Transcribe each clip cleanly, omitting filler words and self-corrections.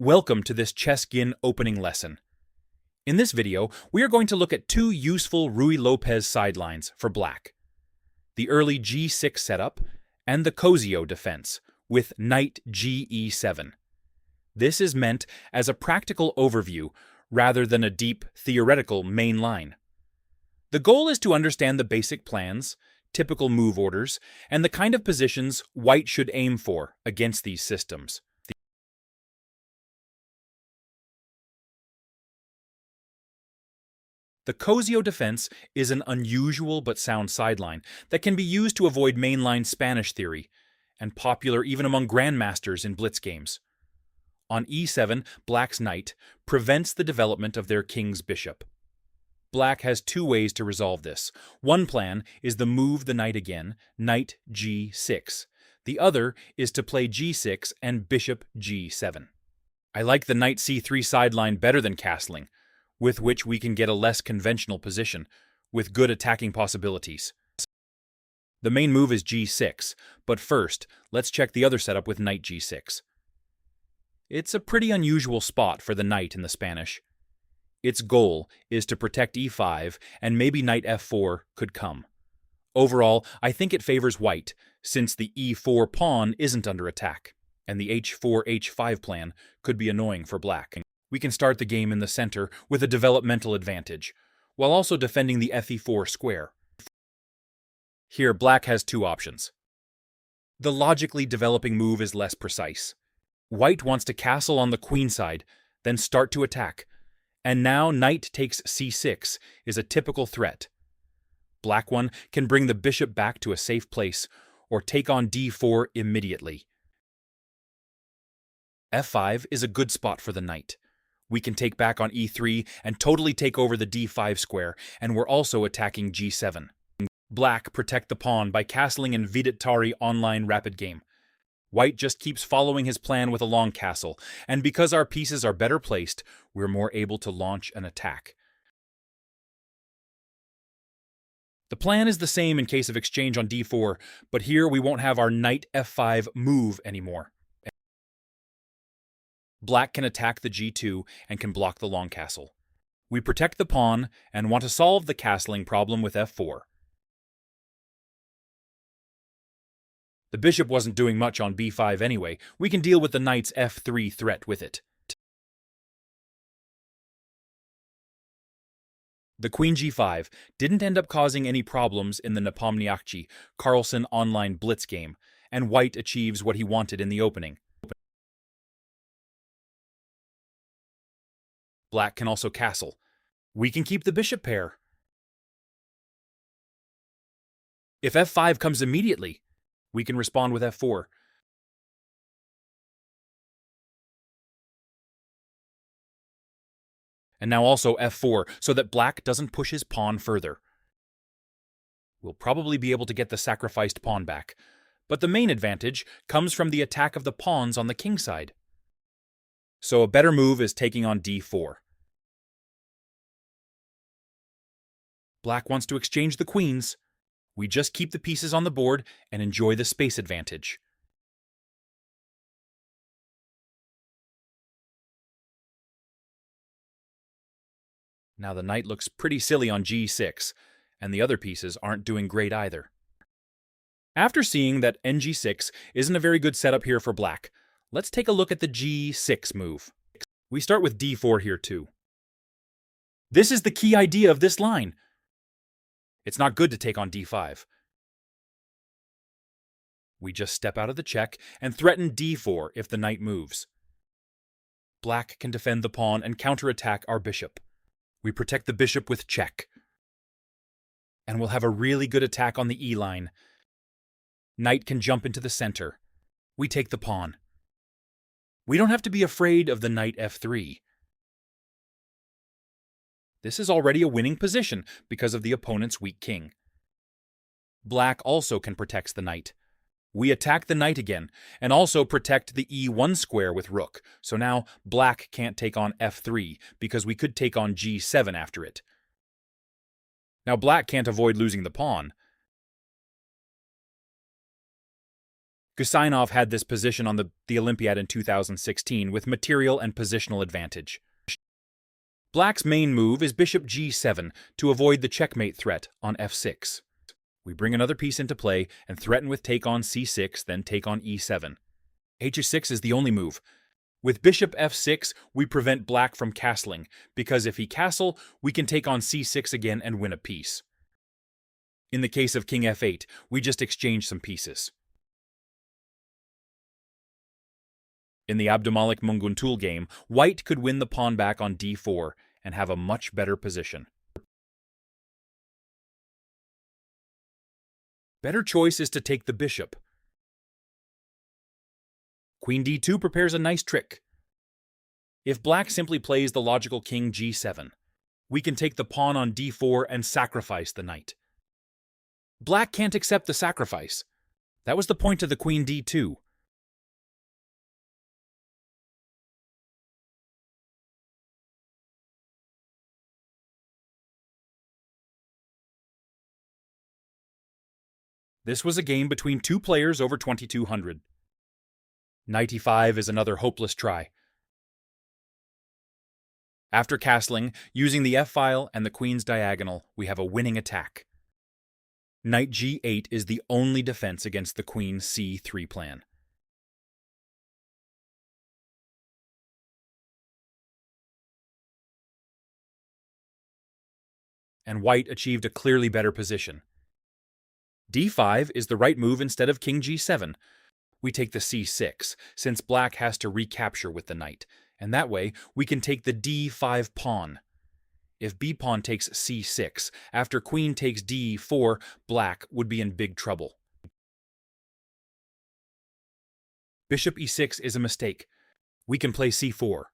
Welcome to this ChessGuin opening lesson. In this video, we are going to look at two useful Ruy Lopez sidelines for black. The early G6 setup and the Cozio Defence with knight Ge7. This is meant as a practical overview rather than a deep theoretical main line. The goal is to understand the basic plans, typical move orders, and the kind of positions white should aim for against these systems. The Cozio Defence is an unusual but sound sideline that can be used to avoid mainline Spanish theory, and popular even among grandmasters in blitz games. On e7, black's knight prevents the development of their king's bishop. Black has two ways to resolve this. One plan is to move the knight again, knight g6. The other is to play g6 and bishop g7. I like the knight c3 sideline better than castling, with which we can get a less conventional position, with good attacking possibilities. The main move is g6, but first, let's check the other setup with knight g6. It's a pretty unusual spot for the knight in the Spanish. Its goal is to protect e5, and maybe knight f4 could come. Overall, I think it favors white, since the e4 pawn isn't under attack, and the h4-h5 plan could be annoying for black. We can start the game in the center with a developmental advantage, while also defending the fe4 square. Here, black has two options. The logically developing move is less precise. White wants to castle on the queen side, then start to attack, and now knight takes c6 is a typical threat. Black one can bring the bishop back to a safe place, or take on d4 immediately. f5 is a good spot for the knight. We can take back on e3 and totally take over the d5 square, and we're also attacking g7. Black protect the pawn by castling in Repertoire online rapid game. White just keeps following his plan with a long castle, and because our pieces are better placed, we're more able to launch an attack. The plan is the same in case of exchange on d4, but here we won't have our knight f5 move anymore. Black can attack the g2 and can block the long castle. We protect the pawn and want to solve the castling problem with f4. The bishop wasn't doing much on b5 anyway. We can deal with the knight's f3 threat with it. The queen g5 didn't end up causing any problems in the Nepomniachtchi Carlsen online blitz game, and white achieves what he wanted in the opening. Black can also castle. We can keep the bishop pair. If f5 comes immediately, we can respond with f4. And now also f4, so that black doesn't push his pawn further. We'll probably be able to get the sacrificed pawn back, but the main advantage comes from the attack of the pawns on the king side. So a better move is taking on d4. Black wants to exchange the queens. We just keep the pieces on the board and enjoy the space advantage. Now the knight looks pretty silly on g6, and the other pieces aren't doing great either. After seeing that Nge7 isn't a very good setup here for black, let's take a look at the g6 move. We start with d4 here too. This is the key idea of this line. It's not good to take on d5. We just step out of the check and threaten d4 if the knight moves. Black can defend the pawn and counterattack our bishop. We protect the bishop with check. And we'll have a really good attack on the e-line. Knight can jump into the center. We take the pawn. We don't have to be afraid of the knight f3. This is already a winning position because of the opponent's weak king. Black also can protect the knight. We attack the knight again, and also protect the e1 square with rook, so now black can't take on f3 because we could take on g7 after it. Now black can't avoid losing the pawn. Gusainov had this position on the Olympiad in 2016 with material and positional advantage. Black's main move is bishop g7 to avoid the checkmate threat on f6. We bring another piece into play and threaten with take on c6, then take on e7. h6 is the only move. With bishop f6, we prevent black from castling, because if he castle, we can take on c6 again and win a piece. In the case of king f8, we just exchange some pieces. In the Abdumalik Munguntul game, white could win the pawn back on d4 and have a much better position. Better choice is to take the bishop. Queen d2 prepares a nice trick. If black simply plays the logical king g7, we can take the pawn on d4 and sacrifice the knight. Black can't accept the sacrifice. That was the point of the queen d2. This was a game between two players over 2200. Knight e5 is another hopeless try. After castling, using the f-file and the queen's diagonal, we have a winning attack. Knight g8 is the only defense against the queen c3 plan. And white achieved a clearly better position. d5 is the right move instead of king g7. We take the c6, since black has to recapture with the knight, and that way we can take the d5 pawn. If b-pawn takes c6, after queen takes d4, black would be in big trouble. Bishop e6 is a mistake. We can play c4.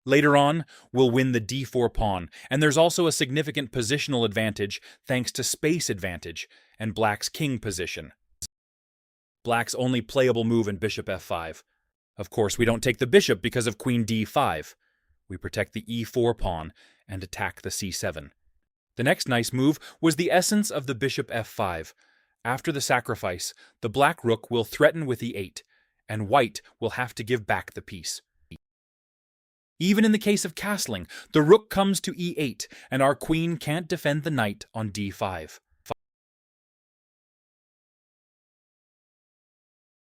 Later on, we'll win the d4 pawn, and there's also a significant positional advantage thanks to space advantage and black's king position. Black's only playable move in bishop f5. Of course, we don't take the bishop because of queen d5. We protect the e4 pawn and attack the c7. The next nice move was the essence of the bishop f5. After the sacrifice, the black rook will threaten with e8, and white will have to give back the piece. Even in the case of castling, the rook comes to e8, and our queen can't defend the knight on d5.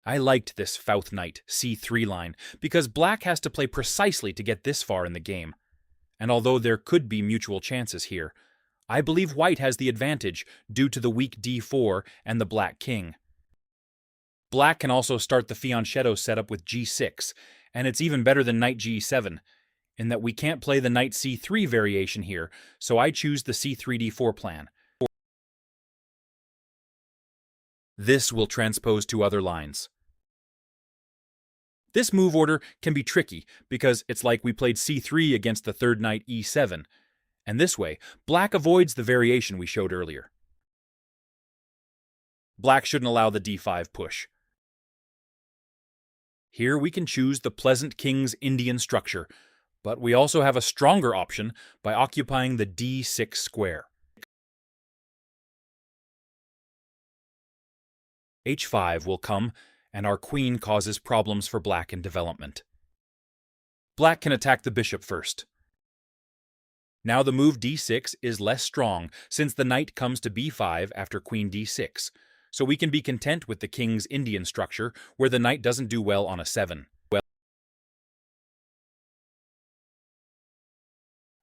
I liked this Fouth knight c3 line because black has to play precisely to get this far in the game. And although there could be mutual chances here, I believe white has the advantage due to the weak d4 and the black king. Black can also start the fianchetto setup with g6, and it's even better than knight g7, in that we can't play the knight c3 variation here, so I choose the c3d4 plan. This will transpose to other lines. This move order can be tricky because it's like we played c3 against the third knight e7, and this way, black avoids the variation we showed earlier. Black shouldn't allow the d5 push. Here we can choose the pleasant king's Indian structure, but we also have a stronger option by occupying the d6 square. h5 will come, and our queen causes problems for black in development. Black can attack the bishop first. Now the move d6 is less strong since the knight comes to b5 after queen d6, so we can be content with the king's Indian structure where the knight doesn't do well on a 7.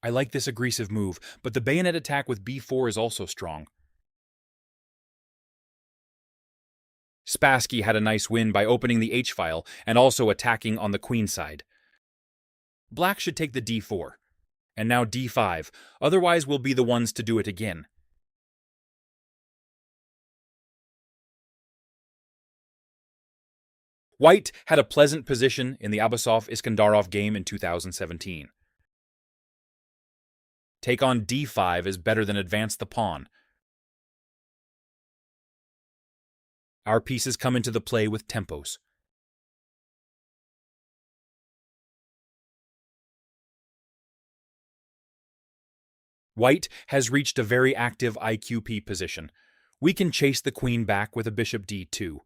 I like this aggressive move, but the bayonet attack with b4 is also strong. Spassky had a nice win by opening the h-file and also attacking on the queen side. Black should take the d4, and now d5, otherwise we'll be the ones to do it again. White had a pleasant position in the Abbasov-Iskandarov game in 2017. Take on d5 is better than advance the pawn. Our pieces come into the play with tempos. White has reached a very active IQP position. We can chase the queen back with a bishop d2,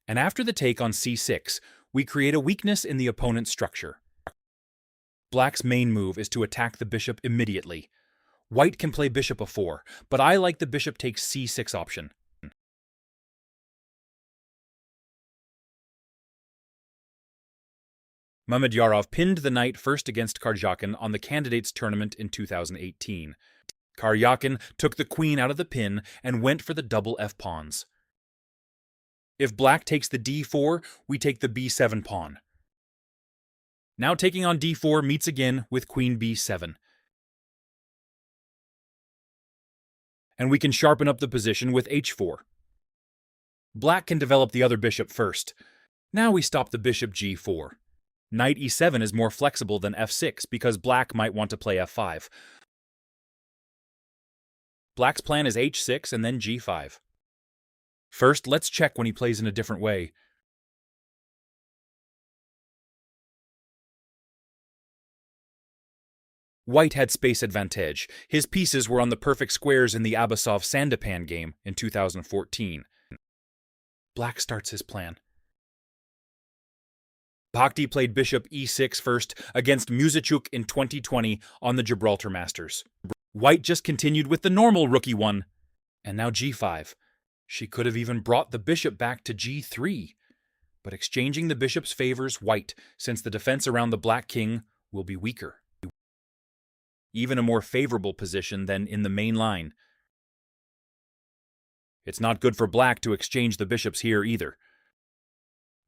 And after the take on c6, we create a weakness in the opponent's structure. Black's main move is to attack the bishop immediately. White can play bishop a4, but I like the bishop takes c6 option. Mamedyarov pinned the knight first against Karjakin on the candidates tournament in 2018. Karjakin took the queen out of the pin and went for the double f-pawns. If black takes the d4, we take the b7 pawn. Now taking on d4 meets again with queen b7. And we can sharpen up the position with h4. Black can develop the other bishop first. Now we stop the bishop g4. Knight e7 is more flexible than f6 because black might want to play f5. Black's plan is h6 and then g5. First, let's check when he plays in a different way. White had space advantage. His pieces were on the perfect squares in the Abasov-Sandopan game in 2014. Black starts his plan. Bhakti played bishop e6 first against Musachuk in 2020 on the Gibraltar Masters. White just continued with the normal rookie one. And now g5. She could have even brought the bishop back to g3. But exchanging the bishop's favors white, since the defense around the black king will be weaker. Even a more favorable position than in the main line. It's not good for black to exchange the bishops here either.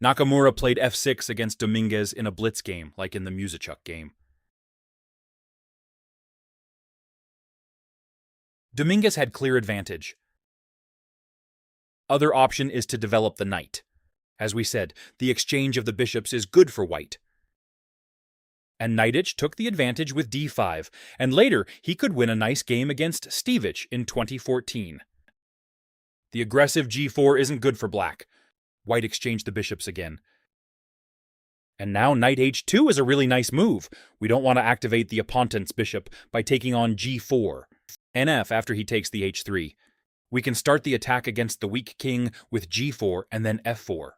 Nakamura played f6 against Dominguez in a blitz game, like in the Musachuk game. Dominguez had clear advantage. Other option is to develop the knight. As we said, the exchange of the bishops is good for white. And Knightage took the advantage with d5, and later he could win a nice game against Stevich in 2014. The aggressive g4 isn't good for black. White exchanged the bishops again. And now knight h2 is a really nice move. We don't want to activate the opponent's bishop by taking on g4. Nf after he takes the h3. We can start the attack against the weak king with g4 and then f4.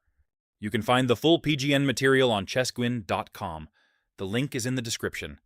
You can find the full PGN material on ChessGuin.com. The link is in the description.